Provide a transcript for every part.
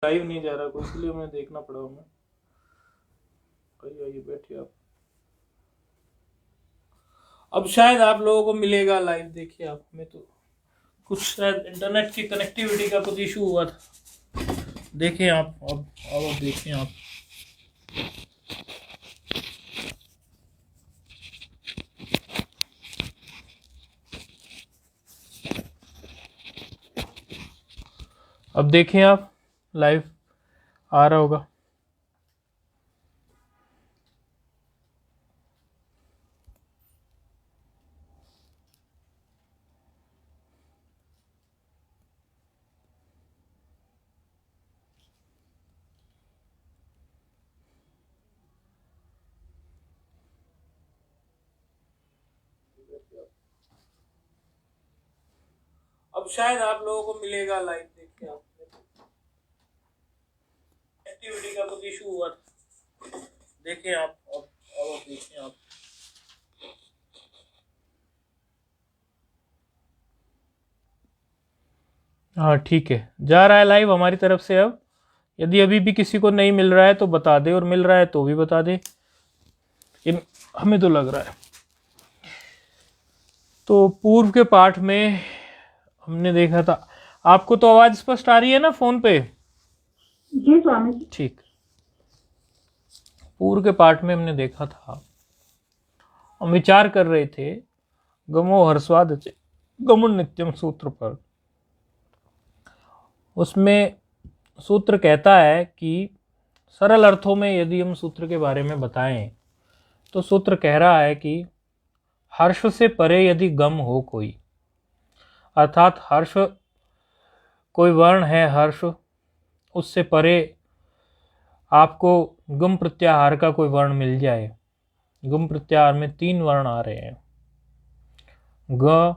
Live नहीं जा रहा कोई, इसलिए मैं देखना पड़ा हमें। आइए बैठिए आप। अब शायद आप लोगों को मिलेगा लाइव, देखिए आप। हमें तो कुछ शायद इंटरनेट की कनेक्टिविटी का कुछ इशू हुआ था। देखें आप अब देखें आप। अब देखें आप, लाइव आ रहा होगा। अब शायद आप लोगों को मिलेगा लाइव, देखिए आप। एक्टिविटी का कुछ इशू हुआ था। देखें आप अब देखें आप। हाँ ठीक है, जा रहा है लाइव हमारी तरफ से। अब यदि अभी भी किसी को नहीं मिल रहा है तो बता दे, और मिल रहा है तो भी बता दे। हमें तो लग रहा है। तो पूर्व के पाठ में हमने देखा था, आपको तो आवाज स्पष्ट आ रही है ना फोन पे? जी स्वामी जी। ठीक। पूर्व के पाठ में हमने देखा था, हम विचार कर रहे थे गमो हर्षवाद गमुन नित्यम सूत्र पर। उसमें सूत्र कहता है कि सरल अर्थों में यदि हम सूत्र के बारे में बताएं तो सूत्र कह रहा है कि हर्ष से परे यदि गम हो कोई, अर्थात हर्ष कोई वर्ण है, हर्ष उससे परे आपको गम प्रत्याहार का कोई वर्ण मिल जाए। गम प्रत्याहार में 3 वर्ण आ रहे हैं, ग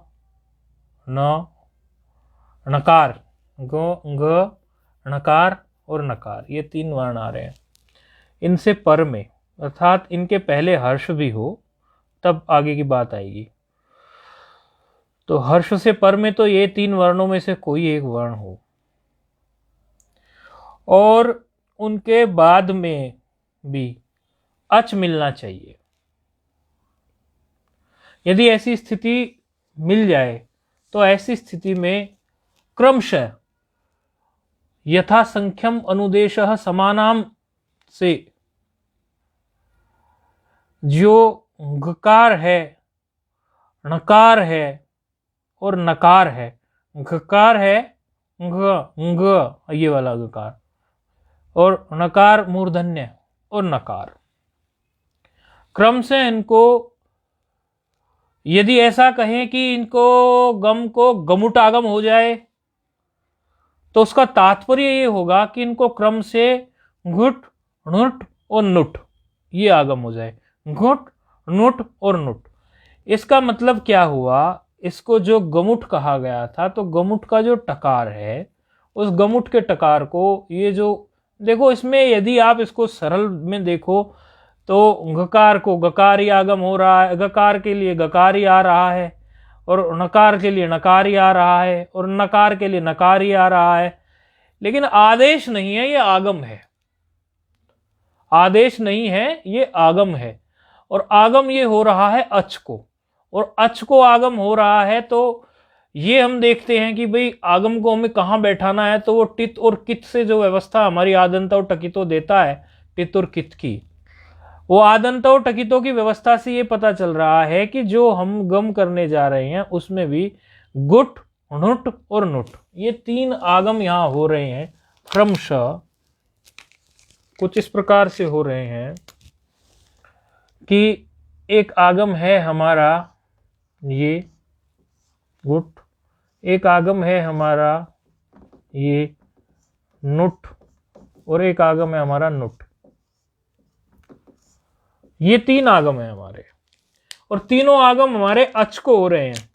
न नकार, ग नकार और नकार, ये 3 वर्ण आ रहे हैं। इनसे पर में, अर्थात इनके पहले हर्ष भी हो तब आगे की बात आएगी। तो हर्ष से पर में तो ये 3 वर्णों में से कोई एक वर्ण हो, और उनके बाद में भी अच मिलना चाहिए। यदि ऐसी स्थिति मिल जाए तो ऐसी स्थिति में क्रमशः यथा संख्यम अनुदेशः समानाम से जो गकार है, णकार है और नकार है, गकार है ये वाला गकार, और नकार मूर्धन्य और नकार, क्रम से इनको यदि ऐसा कहें कि इनको गम को गमुटागम हो जाए तो उसका तात्पर्य ये होगा कि इनको क्रम से घुट नुट और नुट ये आगम हो जाए। घुट नुट और नुट, इसका मतलब क्या हुआ? इसको जो गमुट कहा गया था, तो गमुट का जो टकार है, उस गमुट के टकार को ये जो देखो, इसमें यदि आप इसको सरल में देखो तो गकार को गकार ही आगम हो रहा है, गकार के लिए गकार ही आ रहा है, और नकार के लिए नकार ही आ रहा है, और नकार के लिए नकार ही आ रहा है। लेकिन आदेश नहीं है, ये आगम है। आदेश नहीं है, ये आगम है। और आगम ये हो रहा है अच को, और अच को आगम हो रहा है। तो ये हम देखते हैं कि भाई आगम को हमें कहाँ बैठाना है, तो वो टित और कित से जो व्यवस्था हमारी आदंत और टकितो देता है, टित और कित की, वो आदंत और टकितों की व्यवस्था से ये पता चल रहा है कि जो हम गम करने जा रहे हैं उसमें भी गुट नुट और नुट, ये 3 आगम यहां हो रहे हैं क्रमशः। कुछ इस प्रकार से हो रहे हैं कि एक आगम है हमारा ये गुट, एक आगम है हमारा ये नुट, और एक आगम है हमारा नुट। ये 3 आगम है हमारे, और तीनों आगम हमारे अच को हो रहे हैं।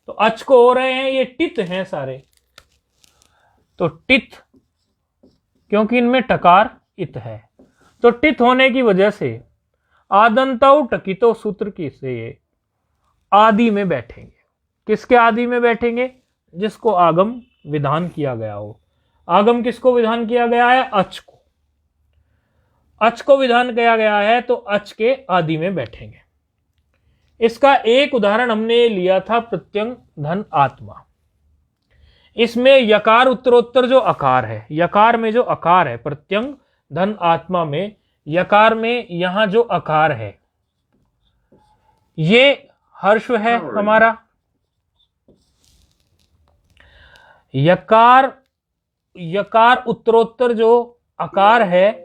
तो अच को हो रहे हैं, ये टित हैं सारे। तो टित, क्योंकि इनमें टकार इत है, तो टित होने की वजह से आदंतौ टकितो सूत्र की से आदि में बैठेंगे। किसके आदि में बैठेंगे? जिसको आगम विधान किया गया हो। आगम किसको विधान किया गया है? अच को। अच को विधान किया गया है तो अच के आदि में बैठेंगे। इसका एक उदाहरण हमने लिया था प्रत्यंग धन आत्मा। इसमें यकार उत्तरोत्तर जो अकार है, यकार में जो अकार है प्रत्यंग धन आत्मा में, यकार में यहां जो अकार है ये हर्ष है हमारा। यकार यकार उत्तरोत्तर जो आकार है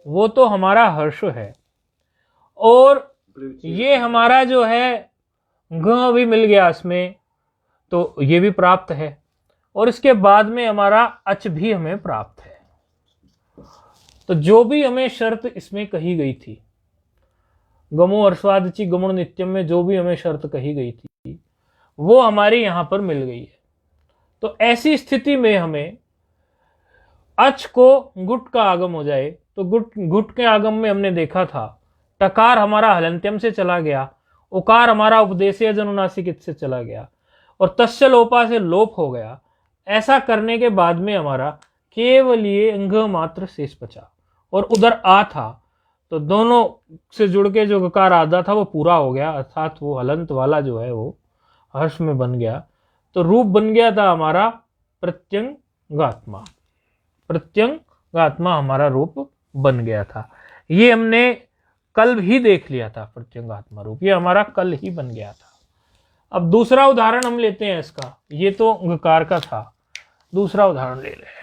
वो तो हमारा हर्ष है, और ये हमारा जो है ग भी मिल गया इसमें, तो ये भी प्राप्त है, और इसके बाद में हमारा अच भी हमें प्राप्त है। तो जो भी हमें शर्त इसमें कही गई थी, गमो हर्षवादची गमुण नित्यम में जो भी हमें शर्त कही गई थी वो हमारी यहां पर मिल गई है। तो ऐसी स्थिति में हमें अच को गुट का आगम हो जाए, तो गुट के आगम में हमने देखा था टकार हमारा हलंत्यम से चला गया, उकार हमारा उपदेशीय जनुनासिक से चला गया, और तस्य लोपा से लोप हो गया। ऐसा करने के बाद में हमारा केवल ये अंग मात्र शेष बचा, और उधर आ था, तो दोनों से जुड़ के जो गकार आधा था वो पूरा हो गया, अर्थात वो हलंत वाला जो है वो हर्ष में बन गया। तो रूप बन गया था हमारा प्रत्यंगात्मा। प्रत्यंगात्मा हमारा रूप बन गया था। ये हमने कल ही देख लिया था, प्रत्यंगात्मा रूप ये हमारा कल ही बन गया था। अब दूसरा उदाहरण हम लेते हैं इसका, ये तो गकार का था, दूसरा उदाहरण ले रहे हैं।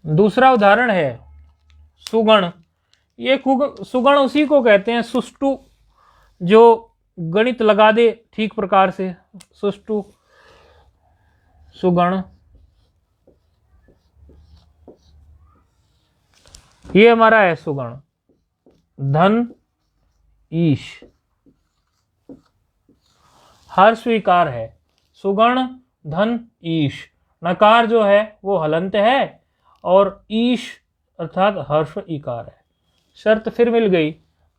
दूसरा उदाहरण है सुगण। ये सुगण उसी को कहते हैं सुष्टु, जो गणित लगा दे ठीक प्रकार से। सुष्टु सुगण, ये हमारा है सुगण। धन ईश हर स्वीकार है। सुगण धन ईश, नकार जो है वो हलंत है और ईश अर्थात हर्ष इकार है। शर्त फिर मिल गई,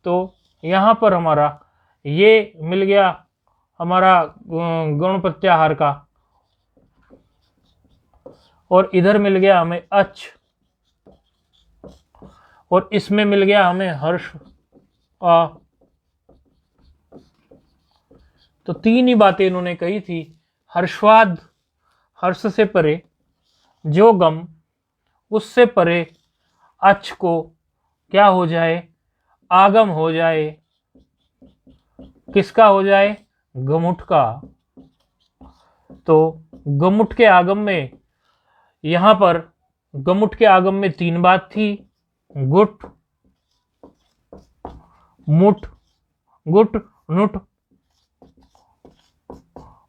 तो यहां पर हमारा ये मिल गया हमारा गौण प्रत्याहार का, और इधर मिल गया हमें अच, और इसमें मिल गया हमें हर्ष आ। तो तीन ही बातें इन्होंने कही थी। हर्षवाद, हर्ष से परे जो गम, उससे परे अच को क्या हो जाए? आगम हो जाए। किसका हो जाए? गमुट का। तो गमुट के आगम में, यहां पर गमुट के आगम में तीन बात थी, गुट, मुठ, गुट नुट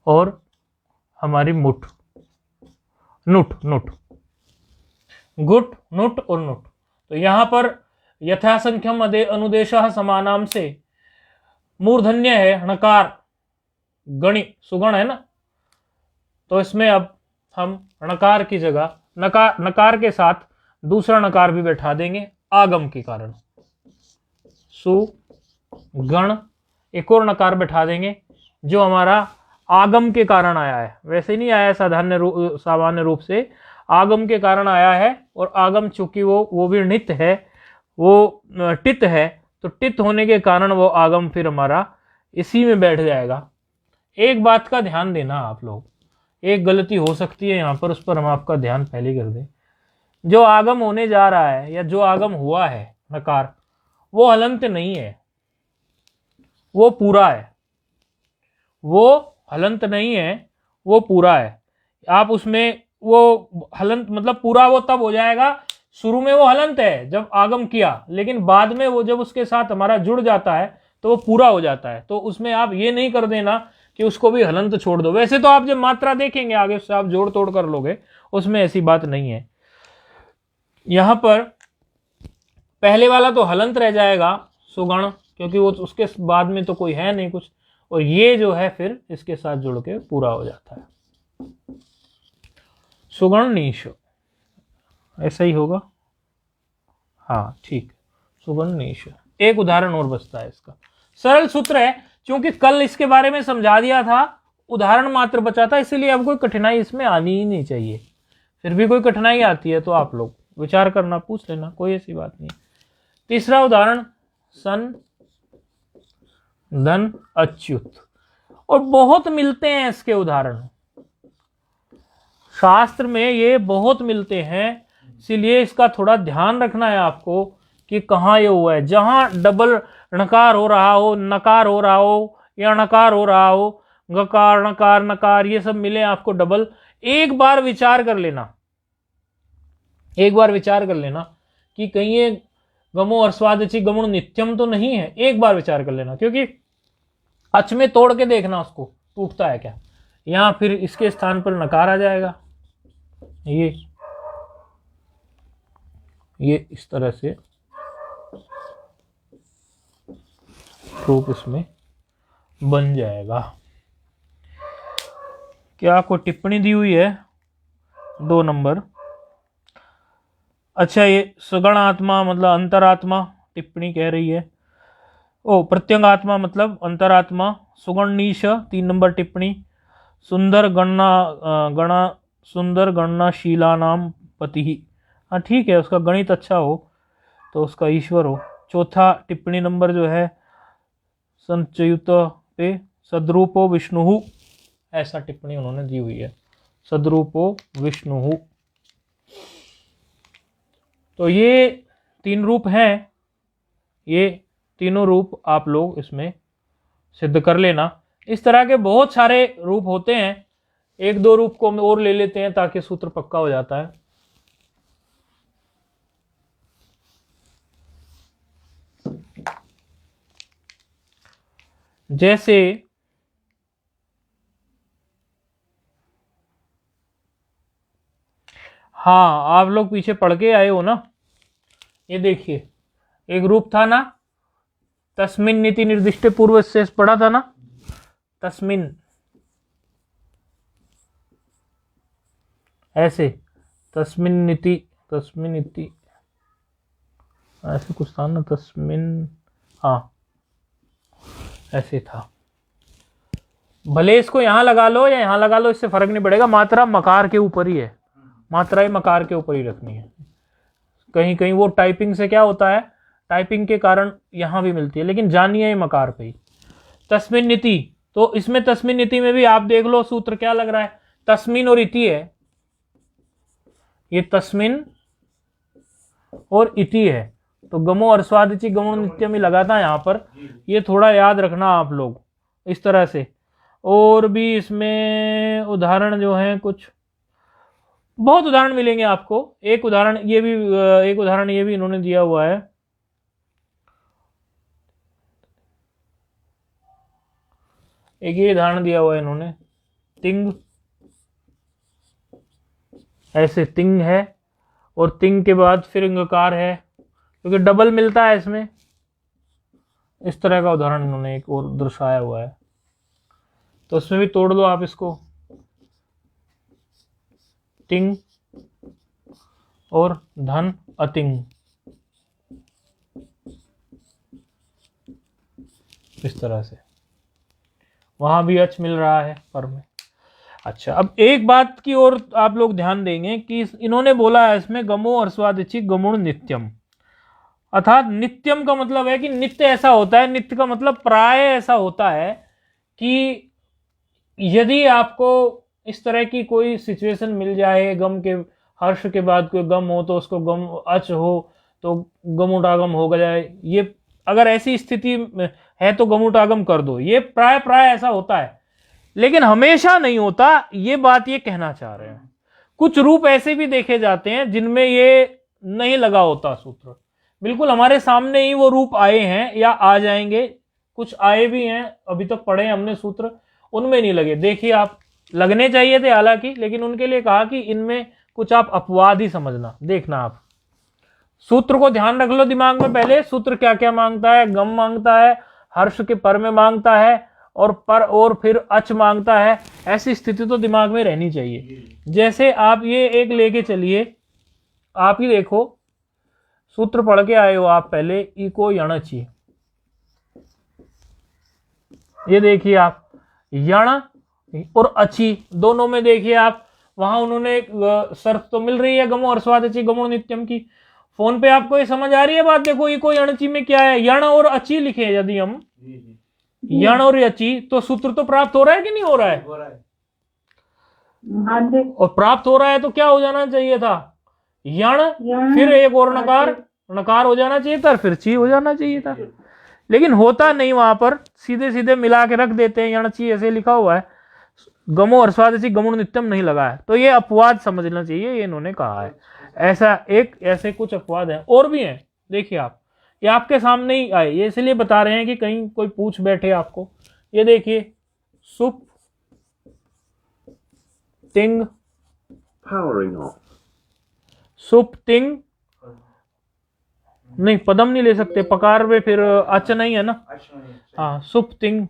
और हमारी मुठ, नुट नुट, गुट नुट और नुट। तो यहां पर यथासंख्यम अनुदेशः समानाम से मूर्धन्य है णकार, गणि सुगण है ना, तो इसमें अब हम णकार की जगह नकार के साथ दूसरा नकार भी बैठा देंगे आगम के कारण। सुगण एक और नकार बैठा देंगे जो हमारा आगम के कारण आया है, वैसे नहीं आया सामान्य रूप से, आगम के कारण आया है। और आगम चूंकि वो भी नित है, वो टित है, तो टित होने के कारण वो आगम फिर हमारा इसी में बैठ जाएगा। एक बात का ध्यान देना आप लोग, एक गलती हो सकती है यहाँ पर, उस पर हम आपका ध्यान पहले कर दें। जो आगम होने जा रहा है या जो आगम हुआ है नकार, वो हलंत नहीं है, वो पूरा है। वो हलंत नहीं है, वो पूरा है। आप उसमें वो हलंत मतलब पूरा वो तब हो जाएगा, शुरू में वो हलंत है जब आगम किया, लेकिन बाद में वो जब उसके साथ हमारा जुड़ जाता है तो वो पूरा हो जाता है। तो उसमें आप ये नहीं कर देना कि उसको भी हलंत छोड़ दो। वैसे तो आप जब मात्रा देखेंगे आगे से आप जोड़ तोड़ कर लोगे, उसमें ऐसी बात नहीं है। यहां पर पहले वाला तो हलंत रह जाएगा सुगण, क्योंकि वो उसके बाद में तो कोई है नहीं कुछ, और ये जो है फिर इसके साथ जुड़ के पूरा हो जाता है। सुगण नीश, ऐसा ही होगा, हाँ ठीक, सुगण नीश। एक उदाहरण और बचता है इसका, सरल सूत्र है, क्योंकि कल इसके बारे में समझा दिया था, उदाहरण मात्र बचा था, इसलिए अब कोई कठिनाई इसमें आनी ही नहीं चाहिए। फिर भी कोई कठिनाई आती है तो आप लोग विचार करना, पूछ लेना, कोई ऐसी बात नहीं। तीसरा उदाहरण, सन धन अच्युत, और बहुत मिलते हैं इसके उदाहरण, शास्त्र में ये बहुत मिलते हैं, इसीलिए इसका थोड़ा ध्यान रखना है आपको कि कहाँ ये हुआ है। जहां डबल णकार हो रहा हो, नकार हो रहा हो या णकार हो रहा हो, गकार नकार नकार ये सब मिले आपको डबल, एक बार विचार कर लेना, एक बार विचार कर लेना कि कहीं ये गमो अर्स्वादिची गमुण नित्यम तो नहीं है, एक बार विचार कर लेना, क्योंकि अच में तोड़ के देखना उसको टूटता है क्या, यहां फिर इसके स्थान पर नकार आ जाएगा, ये इस तरह से रूप इसमें बन जाएगा। क्या कोई टिप्पणी दी हुई है 2 नंबर। अच्छा, ये सगुण आत्मा मतलब अंतरात्मा, टिप्पणी कह रही है। ओ, प्रत्यंग आत्मा मतलब अंतरात्मा, सुगण नीश 3 नंबर टिप्पणी। सुंदर गणा सुंदर गणनाशीला नाम पति, हाँ ठीक है, उसका गणित अच्छा हो तो उसका ईश्वर हो। चौथा टिप्पणी नंबर जो है, संचयुत पे सद्रूपो विष्णु, ऐसा टिप्पणी उन्होंने दी हुई है, सद्रूपो विष्णु। तो ये 3 रूप हैं, ये तीनों रूप आप लोग इसमें सिद्ध कर लेना। इस तरह के बहुत सारे रूप होते हैं, 1-2 रूप को हम और ले लेते हैं ताकि सूत्र पक्का हो जाता है। जैसे हाँ, आप लोग पीछे पढ़ के आए हो ना, ये देखिए एक रूप था ना, तस्मिन नीति निर्दिष्ट पूर्व से पढ़ा था ना, तस्मिन ऐसे, तस्मिन नीति ऐसे कुछ था ना, तस्मिन, हाँ ऐसे था। भले इसको यहां लगा लो या यहां लगा लो, इससे फर्क नहीं पड़ेगा, मात्रा मकार के ऊपर ही है, मात्रा मकार के ऊपर ही रखनी है। कहीं कहीं वो टाइपिंग से क्या होता है, टाइपिंग के कारण यहां भी मिलती है, लेकिन जानिए मकार पे ही। तस्मिन नीति, तो इसमें तस्मिन नीति में भी आप देख लो सूत्र क्या लग रहा है, तस्मिन और इति है, ये तस्मिन और इति है, तो गमो अर्स्वादिची गमो नित्यम ही लगा था यहां पर, ये थोड़ा याद रखना आप लोग इस तरह से। और भी इसमें उदाहरण जो हैं, कुछ बहुत उदाहरण मिलेंगे आपको। एक उदाहरण ये भी इन्होंने दिया हुआ है, एक ये उदाहरण दिया हुआ है इन्होंने, तिंग, ऐसे तिंग है और तिंग के बाद फिर इंगकार है, क्योंकि डबल मिलता है इसमें, इस तरह का उदाहरण इन्होंने एक और दर्शाया हुआ है, तो उसमें भी तोड़ दो आप इसको, तिंग और धन अतिंग, इस तरह से, वहां भी अच मिल रहा है पर में। अच्छा, अब एक बात की ओर आप लोग ध्यान देंगे कि इन्होंने बोला है इसमें गमो अर्स्वादिची गमुण नित्यम, अर्थात नित्यम का मतलब है कि नित्य ऐसा होता है, नित्य का मतलब प्राय ऐसा होता है कि यदि आपको इस तरह की कोई सिचुएशन मिल जाए, गम के हर्ष के बाद कोई गम हो तो उसको गम अच हो तो गमुटागम हो जाए, ये अगर ऐसी स्थिति है तो गमुटागम कर दो, ये प्राय ऐसा होता है, लेकिन हमेशा नहीं होता, ये बात ये कहना चाह रहे हैं। कुछ रूप ऐसे भी देखे जाते हैं जिनमें ये नहीं लगा होता सूत्र, बिल्कुल हमारे सामने ही वो रूप आए हैं या आ जाएंगे, कुछ आए भी हैं, अभी तक पढ़े हमने सूत्र, उनमें नहीं लगे। देखिए आप, लगने चाहिए थे हालांकि, लेकिन उनके लिए कहा कि इनमें कुछ आप अपवाद ही समझना। देखना आप सूत्र को ध्यान रख लो दिमाग में, पहले सूत्र क्या क्या मांगता है, गम मांगता है, हर्ष के पर में मांगता है, और पर और फिर अच मांगता है, ऐसी स्थिति तो दिमाग में रहनी चाहिए। जैसे आप ये एक लेके चलिए, आप ही देखो, सूत्र पढ़ के आए हो आप पहले, इको यण ची, ये देखिए आप, यण और अची दोनों में देखिए आप, वहां उन्होंने शर्त तो मिल रही है गमो और स्वादची गमो नित्यम की। फोन पे आपको ये समझ आ रही है बात? देखो इको यणची में क्या है, यण और अची लिखे यदि हम, यण और अची, तो सूत्र तो प्राप्त हो रहा है कि नहीं हो रहा है? हाँ जी। और प्राप्त हो रहा है तो क्या हो जाना चाहिए था? यण, फिर एक और नकार, नकार हो जाना चाहिए था, फिर ची हो जाना चाहिए था। लेकिन होता नहीं, वहां पर सीधे सीधे मिला के रख देते हैं, यण ची ऐसे लिखा हुआ है, गमो और स्वादची गमो नित्यम नहीं लगा है। तो ये अपवाद समझना चाहिए, ये इन्होंने कहा है। ऐसे कुछ अपवाद हैं, और भी हैं, देखिए आप, ये आपके सामने ही आए, ये इसलिए बता रहे हैं कि कहीं कोई पूछ बैठे आपको। ये देखिए, सुप तिंग, powering off, सुप तिंग, नहीं पदम नहीं ले सकते, पकार में फिर अच नहीं है ना, हाँ, सुप तिंग,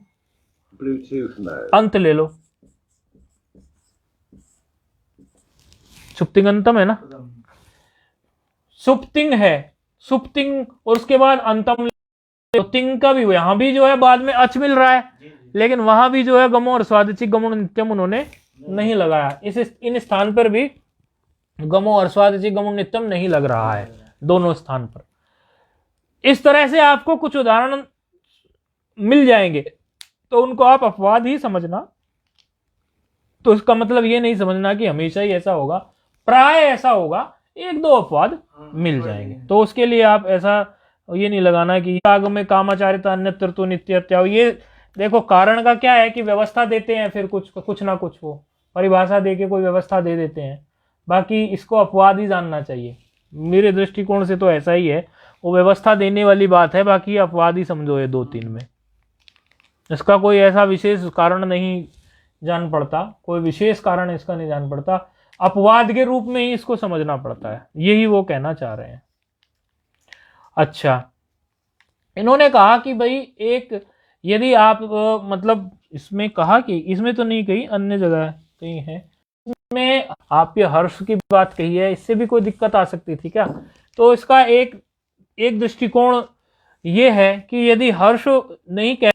Bluetooth mode, अंत ले लो, सुप्तिंग अंतम है ना, सुप्तिंग है, सुप्तिंग, और उसके बाद अंतम, तो तिंग का भी यहां भी जो है बाद में अच मिल रहा है, लेकिन वहां भी जो है गमो और स्वादिची गमो नित्यम उन्होंने नहीं लगाया। इन स्थान पर भी गमो और स्वादिची गमो नित्यम नहीं लग रहा है, दोनों स्थान पर। इस तरह से आपको कुछ उदाहरण मिल जाएंगे, तो उनको आप अपवाद ही समझना। तो इसका मतलब ये नहीं समझना कि हमेशा ही ऐसा होगा, प्राय ऐसा होगा, एक दो अपवाद मिल जाएंगे। तो उसके लिए आप ऐसा ये नहीं लगाना कि काग में कामाचारिता अन्यत्र तो नित्यत्या। ये देखो कारण का क्या है कि व्यवस्था देते हैं, फिर कुछ ना कुछ वो परिभाषा देके कोई व्यवस्था दे देते हैं, बाकी इसको अपवाद ही जानना चाहिए। मेरे दृष्टिकोण से तो ऐसा ही है, वो व्यवस्था देने वाली बात है, बाकी अपवाद ही समझो ये 2-3 में। इसका कोई ऐसा विशेष कारण नहीं जान पड़ता, कोई विशेष कारण इसका नहीं जान पड़ता, अपवाद के रूप में ही इसको समझना पड़ता है, यही वो कहना चाह रहे हैं। अच्छा, इन्होंने कहा कि भाई एक, यदि आप मतलब इसमें कहा कि, इसमें तो नहीं कही, अन्य जगह कहीं है, इसमें आप ये हर्ष की बात कही है, इससे भी कोई दिक्कत आ सकती थी क्या? तो इसका एक दृष्टिकोण ये है कि यदि हर्ष नहीं कह